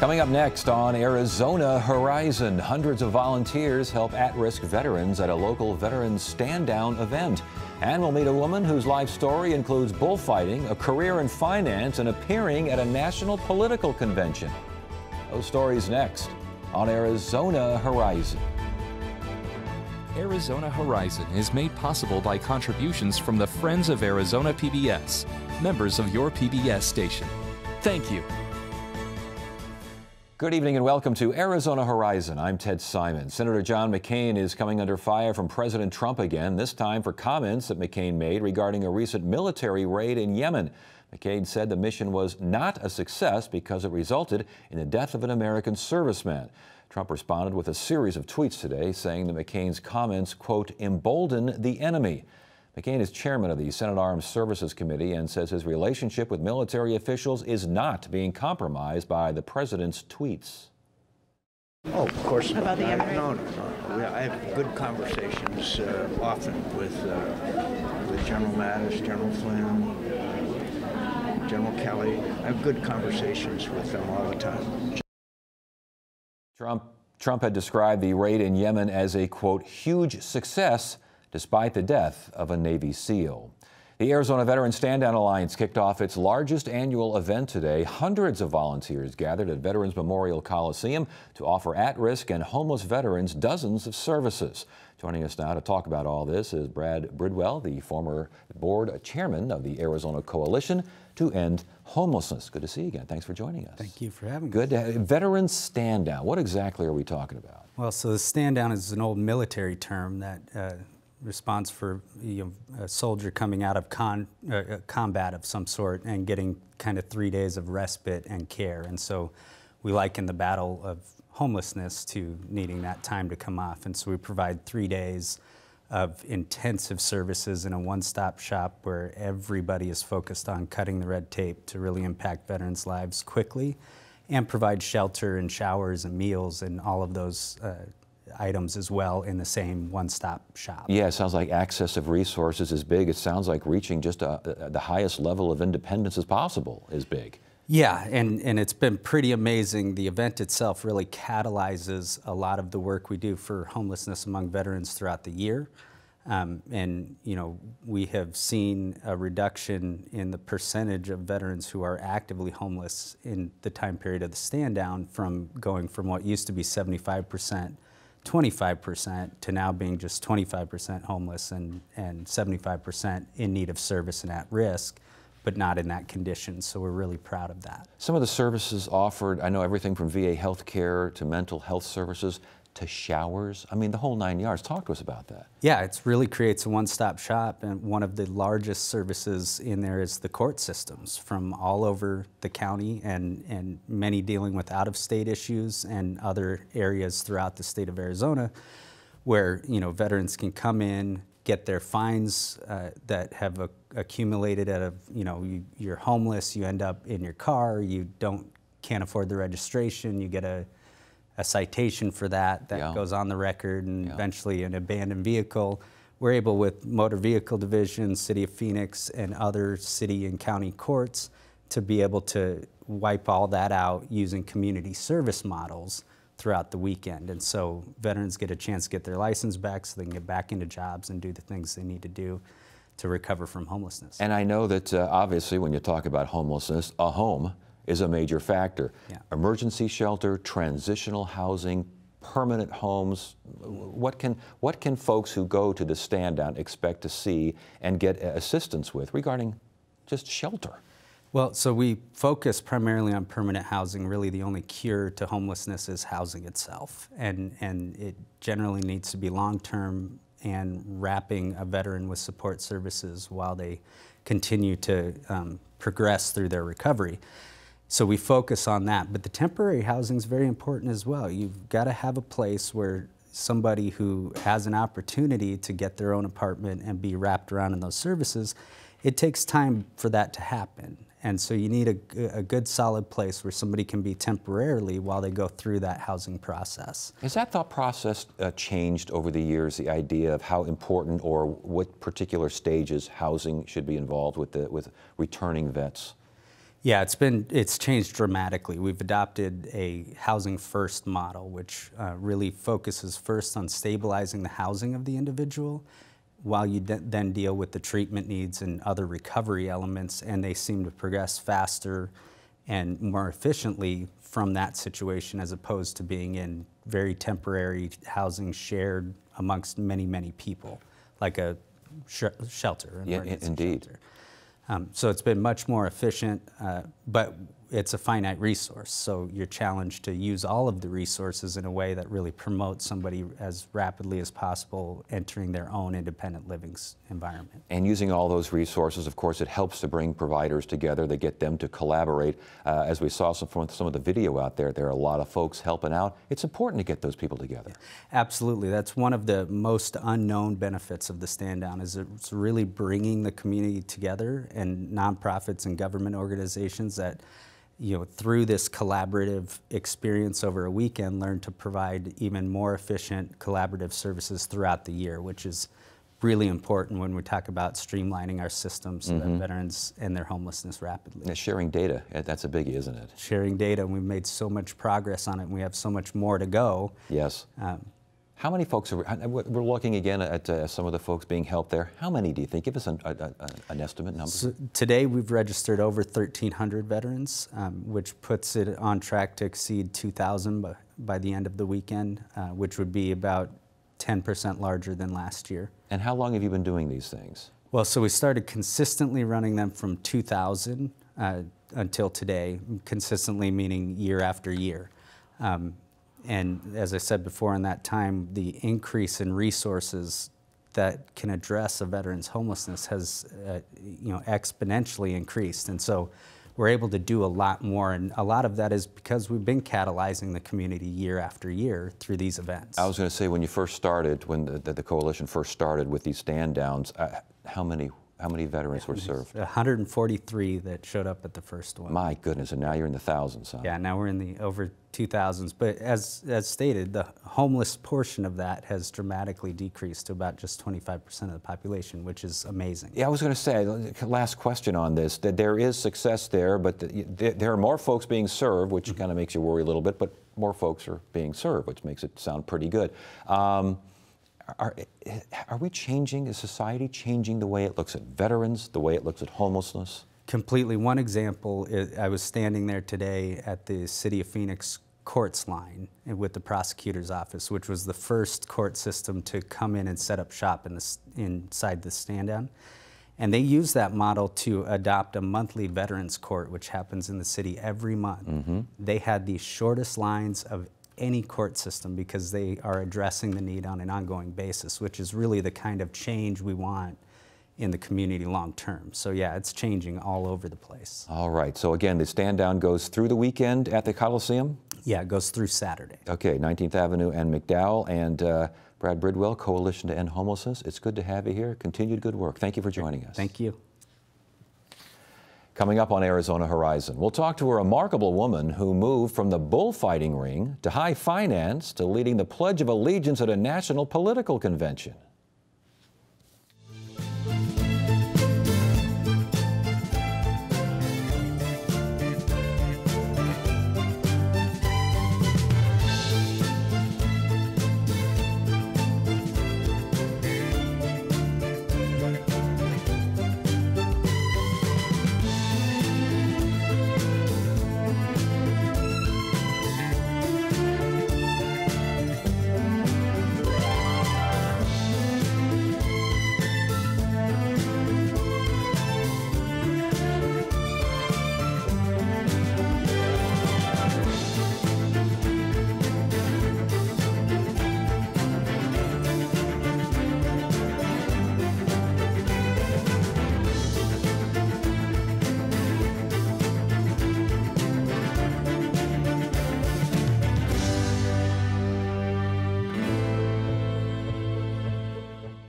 Coming up next on Arizona Horizon, hundreds of volunteers help at-risk veterans at a local veterans stand-down event. And we'll meet a woman whose life story includes bullfighting, a career in finance, and appearing at a national political convention. Those stories next on Arizona Horizon. Arizona Horizon is made possible by contributions from the Friends of Arizona PBS, members of your PBS station. Thank you. Good evening and welcome to Arizona Horizon. I'm Ted Simon. Senator John McCain is coming under fire from President Trump again, this time for comments that McCain made regarding a recent military raid in Yemen. McCain said the mission was not a success because it resulted in the death of an American serviceman. Trump responded with a series of tweets today saying that McCain's comments, quote, embolden the enemy. McCain is chairman of the Senate Armed Services Committee and says his relationship with military officials is not being compromised by the president's tweets. Oh, of course. About the Yemen raid? No. I have good conversations often with General Mattis, General Flynn, General Kelly. I have good conversations with them all the time. Trump had described the raid in Yemen as a, quote, huge success despite the death of a Navy SEAL. The Arizona Veterans Stand-Down Alliance kicked off its largest annual event today. Hundreds of volunteers gathered at Veterans Memorial Coliseum to offer at-risk and homeless veterans dozens of services. Joining us now to talk about all this is Brad Bridwell, the former board chairman of the Arizona Coalition to End Homelessness. Good to see you again. Thanks for joining us. Thank you for having me. Good to have Veterans Stand-Down. What exactly are we talking about? Well, so the stand-down is an old military term that responds for a soldier coming out of combat of some sort and getting kind of 3 days of respite and care. And so we liken the battle of homelessness to needing that time to come off. And so we provide 3 days of intensive services in a one-stop shop where everybody is focused on cutting the red tape to really impact veterans' lives quickly and provide shelter and showers and meals and all of those items as well in the same one-stop shop. Yeah, it sounds like access of resources is big. It sounds like reaching just the highest level of independence as possible is big. Yeah, and it's been pretty amazing. The event itself really catalyzes a lot of the work we do for homelessness among veterans throughout the year. And, you know, we have seen a reduction in the percentage of veterans who are actively homeless in the time period of the stand-down from going from what used to be 75%, 25% to now being just 25% homeless and 75% in need of service and at risk, but not in that condition. So we're really proud of that. Some of the services offered, I know everything from VA health care to mental health services to showers. I mean, the whole 9 yards. Talk to us about that. Yeah, it really creates a one-stop shop, and one of the largest services in there is the court systems from all over the county and many dealing with out-of-state issues and other areas throughout the state of Arizona where, you know, veterans can come in, get their fines that have accumulated out of, you know, you're homeless, you end up in your car, you can't afford the registration, you get a citation for that goes on the record, and eventually an abandoned vehicle. We're able, with Motor Vehicle Division, City of Phoenix, and other city and county courts, to be able to wipe all that out using community service models throughout the weekend. And so veterans get a chance to get their license back so they can get back into jobs and do the things they need to do to recover from homelessness. And I know that obviously when you talk about homelessness, a home is a major factor. Yeah. Emergency shelter, transitional housing, permanent homes. What can folks who go to the stand-down expect to see and get assistance with regarding just shelter? Well, so we focus primarily on permanent housing. Really, the only cure to homelessness is housing itself. And it generally needs to be long-term and wrapping a veteran with support services while they continue to progress through their recovery. So we focus on that, but the temporary housing is very important as well. You've got to have a place where somebody who has an opportunity to get their own apartment and be wrapped around in those services, it takes time for that to happen. And so you need a good solid place where somebody can be temporarily while they go through that housing process. Has that thought process changed over the years, the idea of how important or what particular stages housing should be involved with returning vets? Yeah, it's changed dramatically. We've adopted a housing first model, which really focuses first on stabilizing the housing of the individual, while you then deal with the treatment needs and other recovery elements, and they seem to progress faster and more efficiently from that situation, as opposed to being in very temporary housing shared amongst many, many people, like a shelter. Yeah, indeed. Shelter. So it's been much more efficient, but it's a finite resource. So you're challenged to use all of the resources in a way that really promotes somebody as rapidly as possible entering their own independent living environment. And using all those resources, of course, it helps to bring providers together, to get them to collaborate. As we saw from some of the video out there, there are a lot of folks helping out. It's important to get those people together. Absolutely. That's one of the most unknown benefits of the Stand Down, is it's really bringing the community together, and nonprofits and government organizations that, through this collaborative experience over a weekend, learn to provide even more efficient collaborative services throughout the year, which is really important when we talk about streamlining our systems so that veterans end their homelessness rapidly. Yeah, sharing data, that's a biggie, isn't it? Sharing data, and we've made so much progress on it, and we have so much more to go. Yes. How many folks we're looking again at some of the folks being helped there. How many do you think? Give us an estimate number. So today we've registered over 1,300 veterans, which puts it on track to exceed 2,000 by the end of the weekend, which would be about 10% larger than last year. And how long have you been doing these things? Well, so we started consistently running them from 2000 until today, consistently meaning year after year. And as I said before, in that time, the increase in resources that can address a veteran's homelessness has exponentially increased. And so we're able to do a lot more, and a lot of that is because we've been catalyzing the community year after year through these events. I was going to say, when you first started, when the coalition first started with these stand downs, how many veterans were served? 143 that showed up at the first one. My goodness, and now you're in the thousands, huh? Yeah, now we're in the over 2,000s. But as stated, the homeless portion of that has dramatically decreased to about just 25% of the population, which is amazing. Yeah, I was going to say, last question on this, that there is success there, but there are more folks being served, which kind of makes you worry a little bit, but more folks are being served, which makes it sound pretty good. Are we changing, is society changing the way it looks at veterans, the way it looks at homelessness? Completely. One example is I was standing there today at the City of Phoenix courts line with the prosecutor's office, which was the first court system to come in and set up shop inside the stand down. And they use that model to adopt a monthly veterans court, which happens in the city every month. They had the shortest lines of any court system because they are addressing the need on an ongoing basis, which is really the kind of change we want in the community long term. So yeah, it's changing all over the place. All right, so again, the stand down goes through the weekend at the Coliseum? Yeah, it goes through Saturday. Okay, 19th Avenue and McDowell, and Brad Bridwell, Coalition to End Homelessness. It's good to have you here. Continued good work. Thank you for joining us. Thank you. Coming up on Arizona Horizon, we'll talk to a remarkable woman who moved from the bullfighting ring to high finance to leading the Pledge of Allegiance at a national political convention.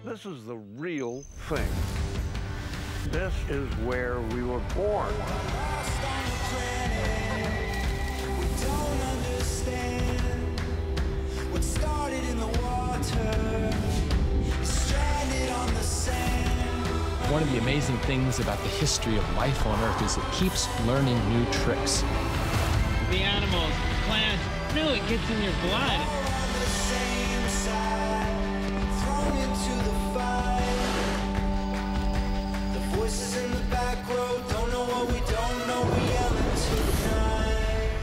This is the real thing. This is where we were born. One of the amazing things about the history of life on Earth is it keeps learning new tricks. The animals, plants, no, it gets in your blood.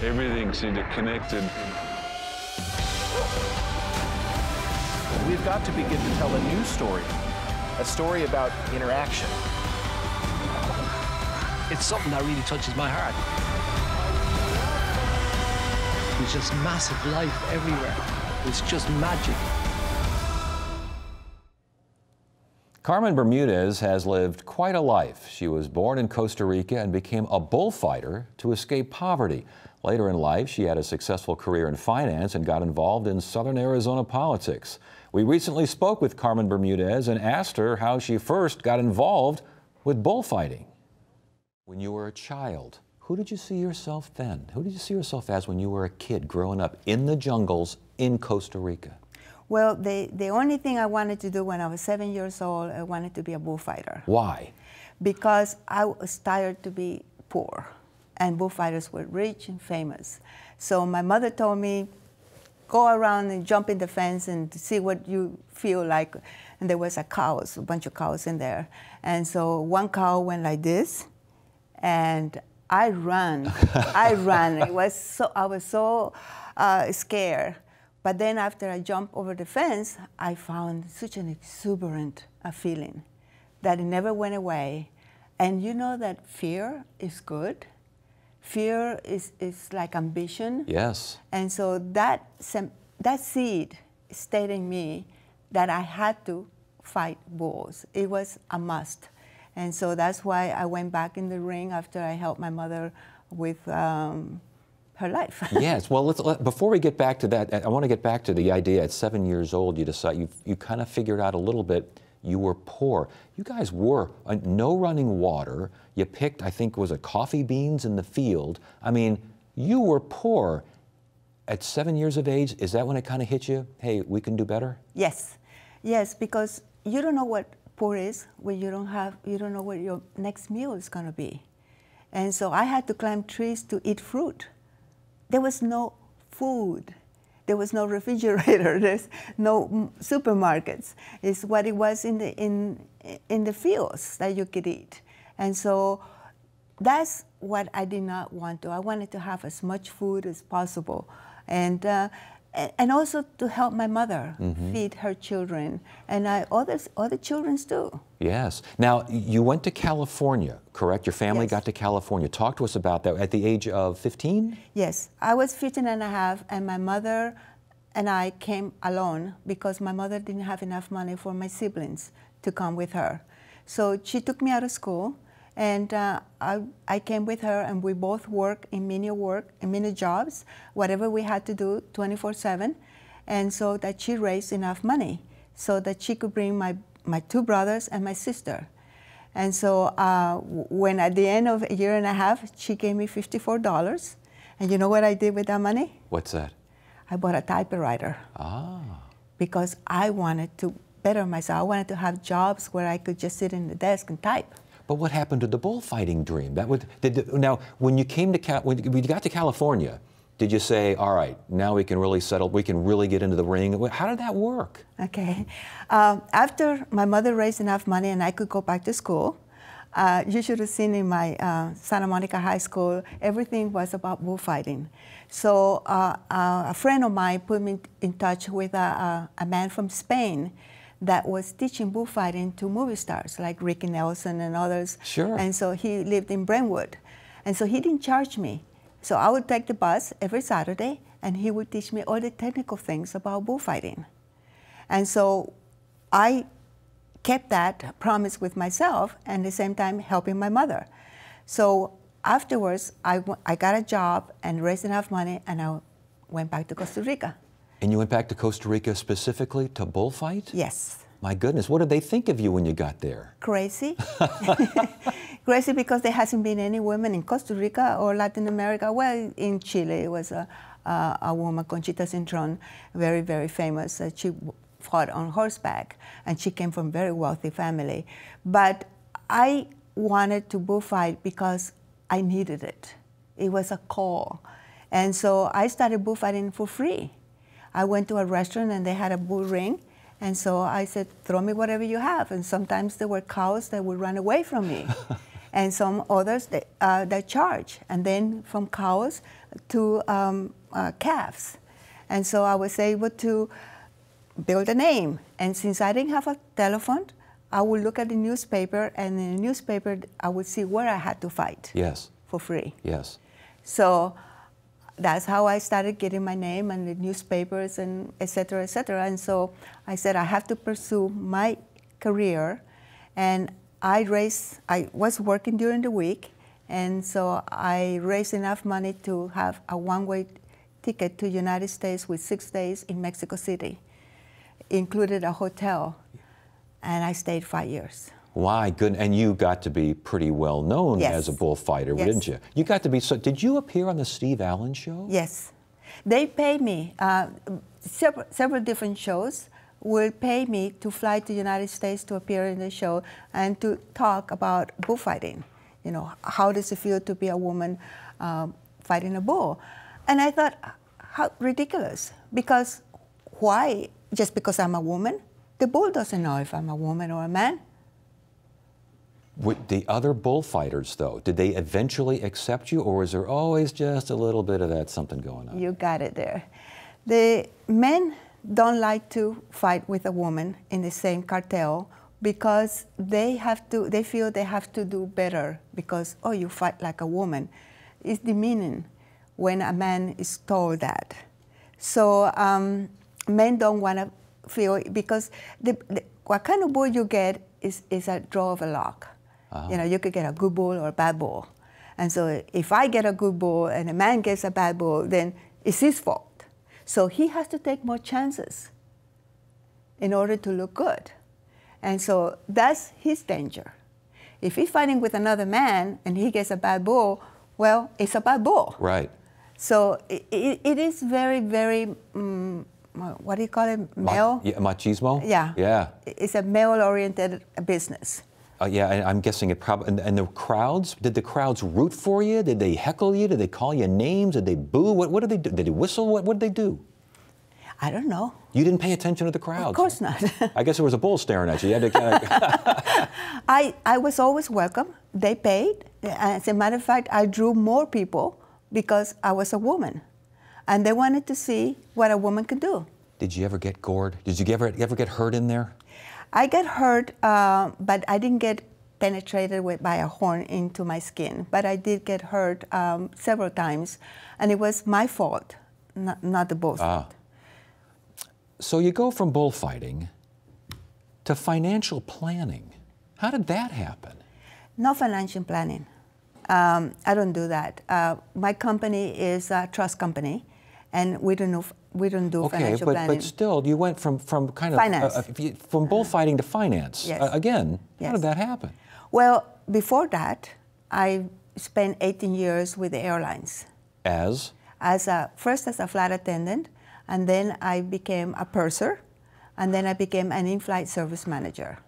Everything seemed connected. We've got to begin to tell a new story, a story about interaction. It's something that really touches my heart. There's just massive life everywhere. It's just magic. Carmen Bermudez has lived quite a life. She was born in Costa Rica and became a bullfighter to escape poverty. Later in life, she had a successful career in finance and got involved in Southern Arizona politics. We recently spoke with Carmen Bermudez and asked her how she first got involved with bullfighting. When you were a child, who did you see yourself then? Who did you see yourself as when you were a kid growing up in the jungles in Costa Rica? Well, the only thing I wanted to do when I was 7 years old, I wanted to be a bullfighter. Why? Because I was tired to be poor, and bullfighters were rich and famous. So my mother told me, go around and jump in the fence and see what you feel like. And there was a bunch of cows in there. And so one cow went like this, and I ran. I ran. I was so scared. But then after I jumped over the fence, I found such an exuberant feeling that it never went away. And you know that fear is good. Fear is like ambition. Yes. And so that seed stayed in me that I had to fight bulls. It was a must. And so that's why I went back in the ring after I helped my mother with her life. Yes, well, before we get back to that, I want to get back to the idea at 7 years old, you kind of figured out a little bit you were poor. You guys were no running water. You picked, I think, was it coffee beans in the field? I mean, you were poor. At 7 years of age, is that when it kind of hit you? Hey, we can do better? Yes, yes, because you don't know what poor is when you don't know what your next meal is going to be. And so I had to climb trees to eat fruit. There was no food. There was no refrigerator. There's no supermarkets. It's what it was in the fields that you could eat. And so that's what I did not want to. I wanted to have as much food as possible. And also to help my mother feed her children, and other children too. Yes. Now, you went to California, correct? Your family Yes. got to California. Talk to us about that. At the age of 15? Yes. I was 15 and a half, and my mother and I came alone because my mother didn't have enough money for my siblings to come with her. So she took me out of school, and I came with her, and we both worked in mini jobs, whatever we had to do 24/7, and so that she raised enough money so that she could bring my two brothers and my sister. And so when at the end of a year and a half, she gave me $54, and you know what I did with that money? What's that? I bought a typewriter. Ah. Because I wanted to better myself. I wanted to have jobs where I could just sit in the desk and type. But what happened to the bullfighting dream? Now, when you came to when you got to California, did you say, all right, now we can really settle, we can really get into the ring? How did that work? Okay. After my mother raised enough money and I could go back to school, you should have seen in my Santa Monica High School, everything was about bullfighting. So a friend of mine put me in touch with a man from Spain that was teaching bullfighting to movie stars like Ricky Nelson and others. Sure. And so he lived in Brentwood. And so he didn't charge me. So I would take the bus every Saturday, and he would teach me all the technical things about bullfighting. And so I kept that promise with myself, and at the same time helping my mother. So afterwards, I got a job and raised enough money, and I went back to Costa Rica. And you went back to Costa Rica specifically to bullfight? Yes. My goodness, what did they think of you when you got there? Crazy. Crazy because there hasn't been any women in Costa Rica or Latin America. Well, in Chile, it was a woman, Conchita Cintron, very, very famous. She fought on horseback, and she came from a very wealthy family. But I wanted to bullfight because I needed it. It was a call. And so I started bullfighting for free. I went to a restaurant and they had a bull ring. And so I said, throw me whatever you have. And sometimes there were cows that would run away from me. And some others that charge. And then from cows to calves. And so I was able to build a name. And since I didn't have a telephone, I would look at the newspaper, and in the newspaper, I would see where I had to fight. Yes. For free. Yes. So that's how I started getting my name and the newspapers and et cetera, et cetera. And so I said, I have to pursue my career. And I was working during the week. And so I raised enough money to have a one-way ticket to the United States with 6 days in Mexico City, included a hotel. And I stayed 5 years. My goodness, and you got to be pretty well known Yes. as a bullfighter, Yes. didn't you? You got to be, so did you appear on the Steve Allen show? Yes. They paid me, several different shows will pay me to fly to the United States to appear in the show and to talk about bullfighting. You know, how does it feel to be a woman fighting a bull? And I thought, how ridiculous, because why, just because I'm a woman? The bull doesn't know if I'm a woman or a man. With the other bullfighters, though, did they eventually accept you, or was there always just a little bit of that something going on? You got it there. The men don't like to fight with a woman in the same cartel because they feel they have to do better because, oh, you fight like a woman. It's demeaning when a man is told that. So men don't want to feel, because what kind of bull you get is a draw of a luck. You know, you could get a good bull or a bad bull. And so if I get a good bull and a man gets a bad bull, then it's his fault. So he has to take more chances in order to look good. And so that's his danger. If he's fighting with another man and he gets a bad bull, well, it's a bad bull. Right. So it is very, very, what do you call it, male? Machismo? Yeah. Yeah. It's a male-oriented business. Yeah, and I'm guessing it probably, and the crowds, did the crowds root for you? Did they heckle you? Did they call you names? Did they boo? What did they do? Did they whistle? What did they do? I don't know. You didn't pay attention to the crowds? Of course not. I guess there was a bull staring at you. You had to kind of I was always welcome. They paid. As a matter of fact, I drew more people because I was a woman. And they wanted to see what a woman could do. Did you ever get gored? Did you ever get hurt in there? I got hurt, but I didn't get penetrated by a horn into my skin. But I did get hurt several times, and it was my fault, not the bull's fault. So you go from bullfighting to financial planning. How did that happen? No financial planning. I don't do that. My company is a trust company, and we don't do financial planning. Okay, but still, you went from kind of finance. From bullfighting to finance. Yes. Again, Yes. How did that happen? Well, before that, I spent 18 years with the airlines. As? First as a flight attendant, and then I became a purser, and then I became an in-flight service manager.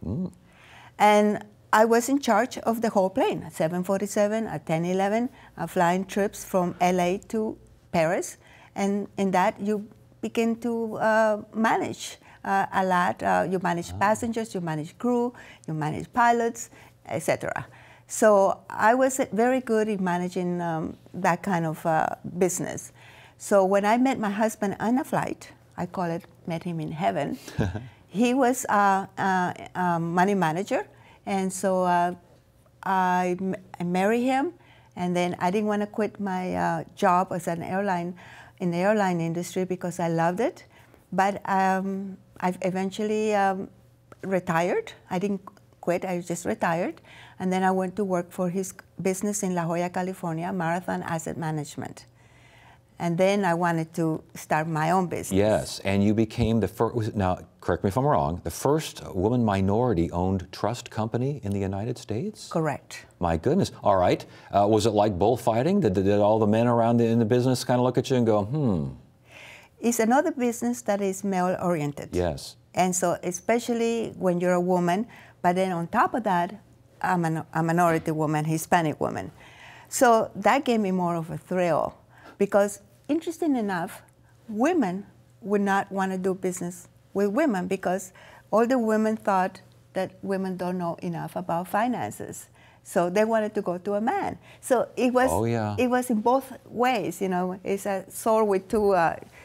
And I was in charge of the whole plane, a 747, a 1011, flying trips from LA to Paris. And in that, you begin to manage a lot. You manage passengers, you manage crew, you manage pilots, etc. So I was very good in managing that kind of business. So when I met my husband on a flight, I call it met him in heaven. He was a money manager, and so I married him. And then I didn't want to quit my job as an in the airline industry because I loved it. But I eventually retired. I didn't quit, I just retired. And then I went to work for his business in La Jolla, California, Marathon Asset Management. And then I wanted to start my own business. Yes, and you became the first, now correct me if I'm wrong, the first woman minority-owned trust company in the United States? Correct. My goodness. All right. Was it like bullfighting? Did all the men around in the business kind of look at you and go, It's another business that is male-oriented. Yes. And so especially when you're a woman, but then on top of that, a minority woman, Hispanic woman. So that gave me more of a thrill because, interesting enough, women would not want to do business with women because all the women thought that women don't know enough about finances. So they wanted to go to a man. So it was, it was in both ways, you know. It's a sword with two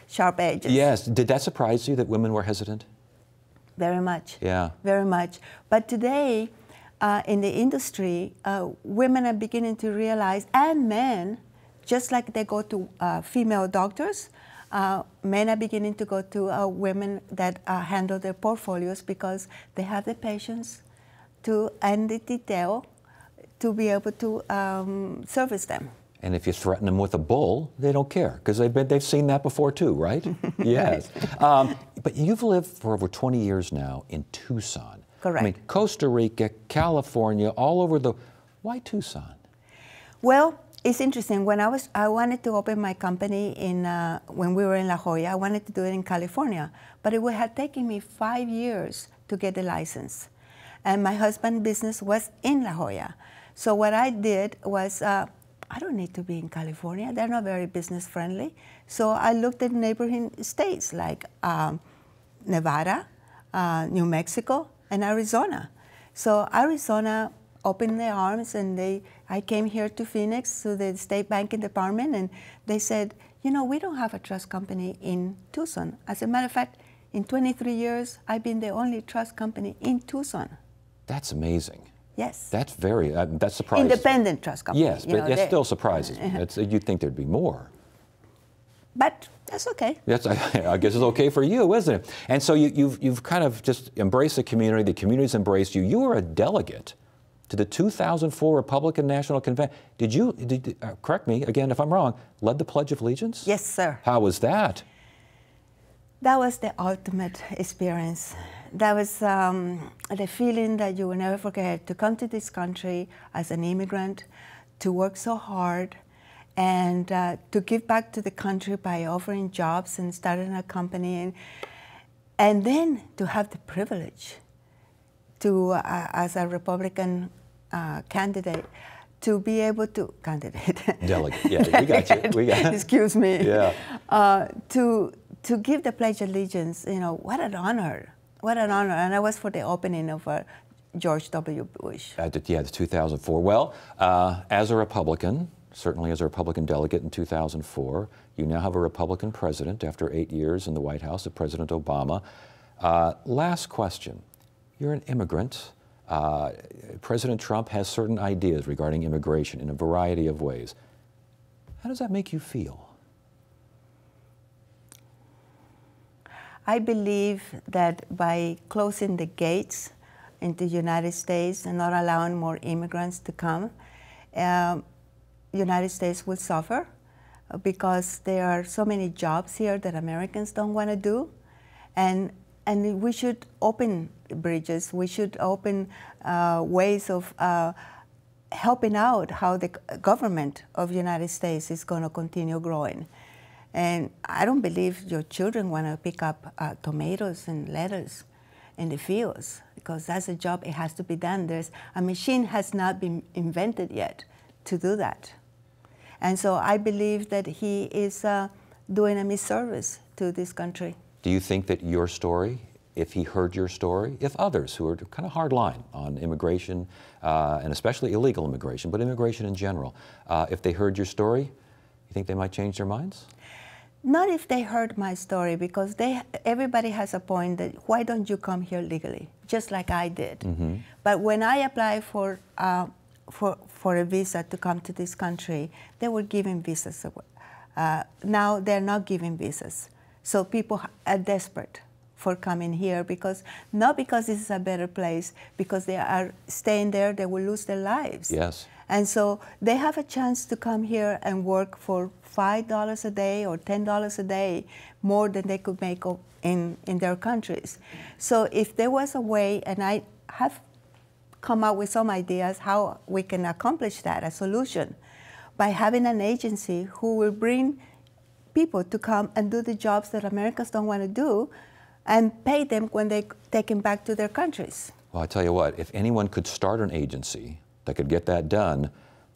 sharp edges. Yes. Did that surprise you that women were hesitant? Very much. Yeah. Very much. But today, in the industry, women are beginning to realize, and men, just like they go to female doctors, men are beginning to go to women that handle their portfolios because they have the patience to and the detail to be able to service them. And if you threaten them with a bull, they don't care because they've seen that before too, right? Yes. But you've lived for over 20 years now in Tucson. Correct. I mean, Costa Rica, California, all over the. Why Tucson? Well, it's interesting. When I wanted to open my company when we were in La Jolla, I wanted to do it in California, but it had taken me 5 years to get the license, and my husband's business was in La Jolla. So what I did was, I don't need to be in California. They're not very business friendly. So I looked at neighboring states like Nevada, New Mexico, and Arizona. So Arizona opened their arms, and I came here to Phoenix to the state banking department, and they said, you know, we don't have a trust company in Tucson. As a matter of fact, in 23 years, I've been the only trust company in Tucson. That's amazing. Yes. That's very, that's surprising. Independent trust company. Yes, but it still surprises me. You'd think there'd be more. But that's okay. I guess it's okay for you, isn't it? And so you've kind of just embraced the community's embraced you. You were a delegate to the 2004 Republican National Convention. Did you, correct me again if I'm wrong, led the Pledge of Allegiance? Yes, sir. How was that? That was the ultimate experience. That was the feeling that you will never forget, to come to this country as an immigrant, to work so hard, and to give back to the country by offering jobs and starting a company, and then to have the privilege to, as a Republican candidate, to be able to, Delegate, yeah, we got you. We got Excuse me. Yeah. To give the Pledge of Allegiance, you know, what an honor. What an honor. And I was for the opening of George W. Bush. Yeah, the 2004. Well, as a Republican, certainly as a Republican delegate in 2004, you now have a Republican president after 8 years in the White House of President Obama. Last question. You're an immigrant. President Trump has certain ideas regarding immigration in a variety of ways. How does that make you feel? I believe that by closing the gates into the United States and not allowing more immigrants to come, the United States will suffer because there are so many jobs here that Americans don't want to do. And we should open bridges. We should open ways of helping out how the government of the United States is going to continue growing. And I don't believe your children want to pick up tomatoes and lettuce in the fields, because that's a job, it has to be done. A machine has not been invented yet to do that. And so I believe that he is doing a misservice to this country. Do you think that your story, if he heard your story, if others who are kind of hard line on immigration, and especially illegal immigration, but immigration in general, if they heard your story, you think they might change their minds? Not if they heard my story, because everybody has a point that why don't you come here legally, just like I did. Mm-hmm. But when I applied for a visa to come to this country, they were giving visas away. Now they're not giving visas. So people are desperate for coming here, not because this is a better place, because they are staying there, they will lose their lives. Yes. And so they have a chance to come here and work for $5 a day or $10 a day, more than they could make in their countries. So if there was a way, and I have come up with some ideas how we can accomplish that, a solution, by having an agency who will bring people to come and do the jobs that Americans don't want to do, and pay them when they take them back to their countries. Well, I tell you what, if anyone could start an agency that could get that done,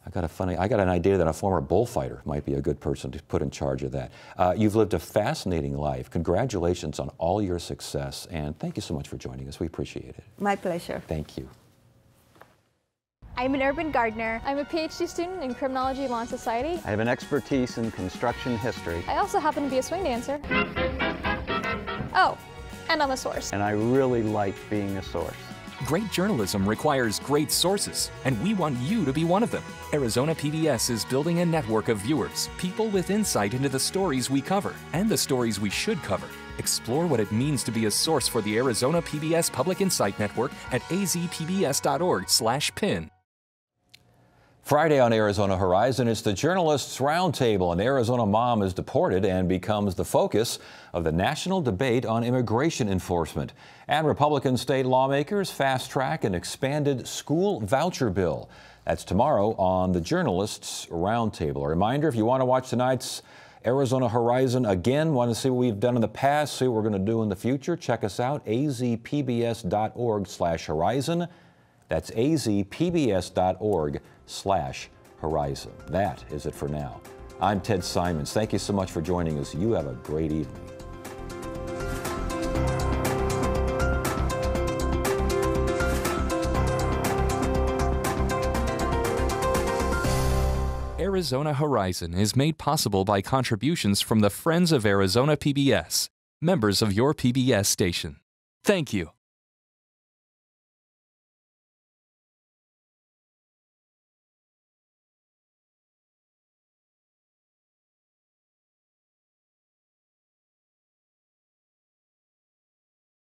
I got an idea that a former bullfighter might be a good person to put in charge of that. You've lived a fascinating life. Congratulations on all your success, and thank you so much for joining us. We appreciate it. My pleasure. Thank you. I'm an urban gardener. I'm a PhD student in criminology law and society. I have an expertise in construction history. I also happen to be a swing dancer. Oh, and I'm a source. And I really like being a source. Great journalism requires great sources, and we want you to be one of them. Arizona PBS is building a network of viewers, people with insight into the stories we cover and the stories we should cover. Explore what it means to be a source for the Arizona PBS Public Insight Network at azpbs.org/pin. Friday on Arizona Horizon, it's the Journalists Roundtable. An Arizona mom is deported and becomes the focus of the national debate on immigration enforcement. And Republican state lawmakers fast-track an expanded school voucher bill. That's tomorrow on the Journalists Roundtable. A reminder, if you want to watch tonight's Arizona Horizon again, want to see what we've done in the past, see what we're going to do in the future, check us out, azpbs.org/horizon. That's azpbs.org/horizon. That is it for now. I'm Ted Simons. Thank you so much for joining us. You have a great evening. Arizona Horizon is made possible by contributions from the Friends of Arizona PBS, members of your PBS station. Thank you.